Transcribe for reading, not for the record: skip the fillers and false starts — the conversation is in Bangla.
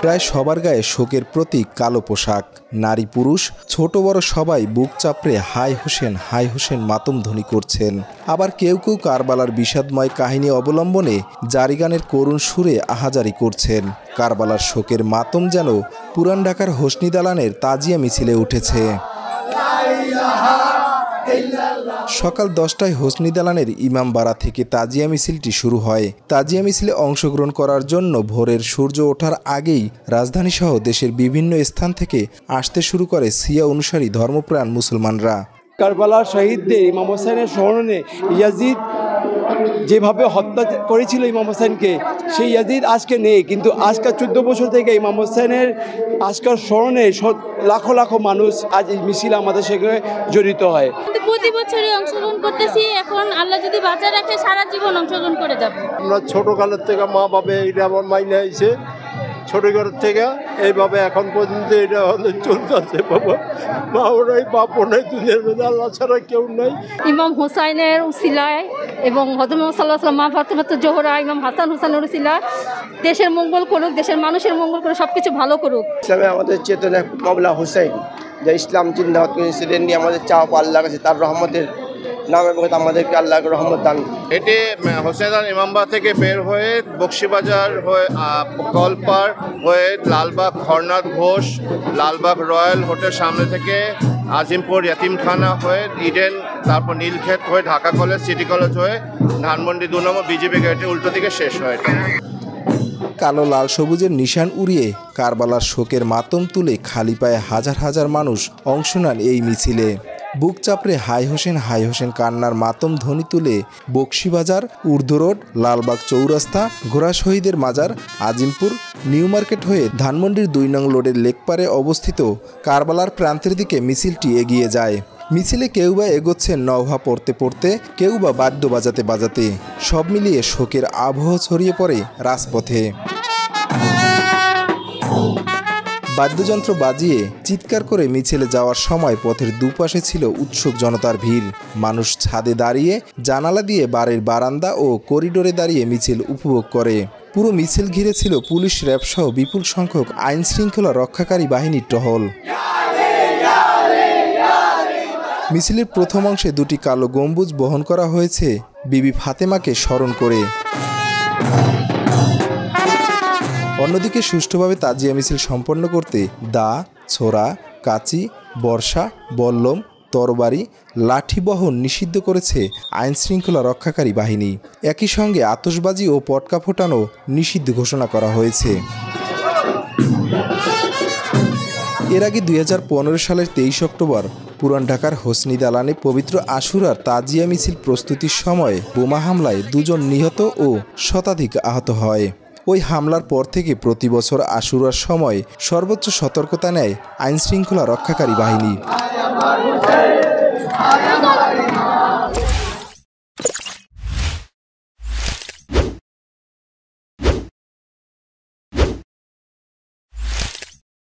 প্রায় সবার গায়ে শোকের প্রতীক কালো পোশাক। নারী পুরুষ ছোট বড় সবাই বুক চাপড়ে হাই হোসেন মাতম ধ্বনি করছেন। আবার কেউ কেউ কারবালার বিষাদময় কাহিনী অবলম্বনে জারি গানের করুণ সুরে আহাজারি করছেন। কারবালার শোকের মাতম যেন পুরান ঢাকার হোসনি দালানের তাজিয়া মিছিলে উঠেছে। সকাল 10টায় হোসনি দালানের ইমামবাড়া থেকে তাজিয়া মিছিলটি শুরু হয়। তাজিয়া মিছিলে অংশগ্রহণ করার জন্য ভোরের সূর্য ওঠার আগেই রাজধানীসহ দেশের বিভিন্ন স্থান থেকে আসতে শুরু করে শিয়া অনুসারী ধর্মপ্রাণ মুসলমানরা। কারবালার শহীদদের ইমাম হোসেনের স্মরণে ইয়াজিদ যেভাবে হত্যা করেছিল ইমাম হোসেনকে, সেই ইয়াজিদ আজকে নেই, কিন্তু আজকে 14 বছর থেকে ইমাম হোসেনের আজকের স্মরণে লাখো লাখো মানুষ আজ এই মিছিল আমাদের সেখানে জড়িত হয়। প্রতি বছরই অংশগ্রহণ করতেছি, এখন আল্লাহ যদি বাঁচা রাখে সারা জীবন অংশগ্রহণ করে যাব। আমরা ছোটকালের থেকে মা বাবা এটা আমার মাইনে আইছে, ছোটকালের থেকে এইভাবে এখন পর্যন্ত এটা চলতেছে। বাবা মাও নাই, বাপও নাই, দুনিয়ার মধ্যে আল্লাহ ছাড়া কেউ নাই। ইমাম হুসাইনের উসিলায় এবং হযরত মুহাম্মদ সাল্লাল্লাহু আলাইহি ওয়াসাল্লাম, মা ফাতেমা জোহরা, ইমাম হাসান হুসাইনের উসিলায় দেশের মঙ্গল করুক, দেশের মানুষের মঙ্গল করুক, সবকিছু ভালো করুক। ইসলামে আমাদের চেতনা মাওলা হুসাইন যে ইসলাম জিন্দাবাদ করেছিলেন, নিয়ে আমাদের চাওয়া আল্লাহর কাছে তার রহমতের নামে আমাদেরকে আল্লাহ রহমত দান। এটি হোসেন ইমামবাড়া থেকে বের হয়ে বক্সিবাজার হয়ে কলপাড় হয়ে লালবাগ খরনাথ ঘোষ, লালবাগ রয়্যাল হোটেল সামনে থেকে আজিমপুর ইয়াতিমখানা হয়ে ইডেন, তারপর নীলক্ষেত হয়ে ঢাকা কলেজ, সিটি কলেজ হয়ে ধানমন্ডি 2 নম্বর বিজেপি গেটের উল্টো দিকে শেষ হয়। কালো লাল সবুজের নিশান উড়িয়ে কারবালার শোকের মাতম তুলে খালি পায়ে হাজার হাজার মানুষ অংশ নেন এই মিছিলে। বুক চাপড়ে হাই হোসেন কান্নার মাতম ধ্বনি তুলে বক্সিবাজার, উর্দু রোড, লালবাগ চৌরাস্তা, ঘোড়া শহীদের মাজার, আজিমপুর, নিউ মার্কেট হয়ে ধানমন্ডির 2 নং রোডের লেকপারে অবস্থিত কারবালার প্রান্তের দিকে মিছিলটি এগিয়ে যায়। মিছিলে কেউ বা এগোচ্ছেন নওহা পড়তে পড়তে, কেউ বা বাদ্য বাজাতে বাজাতে। সব মিলিয়ে শোকের আবহ ছড়িয়ে পড়ে রাজপথে। বাদ্যযন্ত্র বাজিয়ে চিৎকার করে মিছিলে যাওয়ার সময় পথের দুপাশে ছিল উৎসুক জনতার ভিড়। মানুষ ছাদে দাঁড়িয়ে, জানালা দিয়ে বাড়ির বারান্দা ও করিডোরে দাঁড়িয়ে মিছিল উপভোগ করে। পুরো মিছিল ঘিরে ছিল পুলিশ, র্যাব সহ বিপুল সংখ্যক আইন শৃঙ্খলা রক্ষাকারী বাহিনীর টহল। মিছিলের প্রথম অংশে 2টি কালো গম্বুজ বহন করা হয়েছে বিবি ফাতেমাকে স্মরণ করে। অন্যদিকে সুষ্ঠুভাবে তাজিয়া মিছিল সম্পন্ন করতে দা, ছোরা, কাঁচি, বর্ষা, বল্লম, তরবারি, লাঠি বহন নিষিদ্ধ করেছে আইন শৃঙ্খলা রক্ষাকারী বাহিনী। একই সঙ্গে আতশবাজি ও পটকা ফোটানো নিষিদ্ধ ঘোষণা করা হয়েছে। এর আগে 2015 সালের 23 অক্টোবর পুরান ঢাকার হোসনি দালানে পবিত্র আশুরার তাজিয়া মিছিল প্রস্তুতির সময় বোমা হামলায় 2 জন নিহত ও শতাধিক আহত হয়। ওই হামলার পর থেকে প্রতি বছর আশুরার সময় সর্বোচ্চ সতর্কতা নেয় আইন শৃঙ্খলা রক্ষাকারী বাহিনী।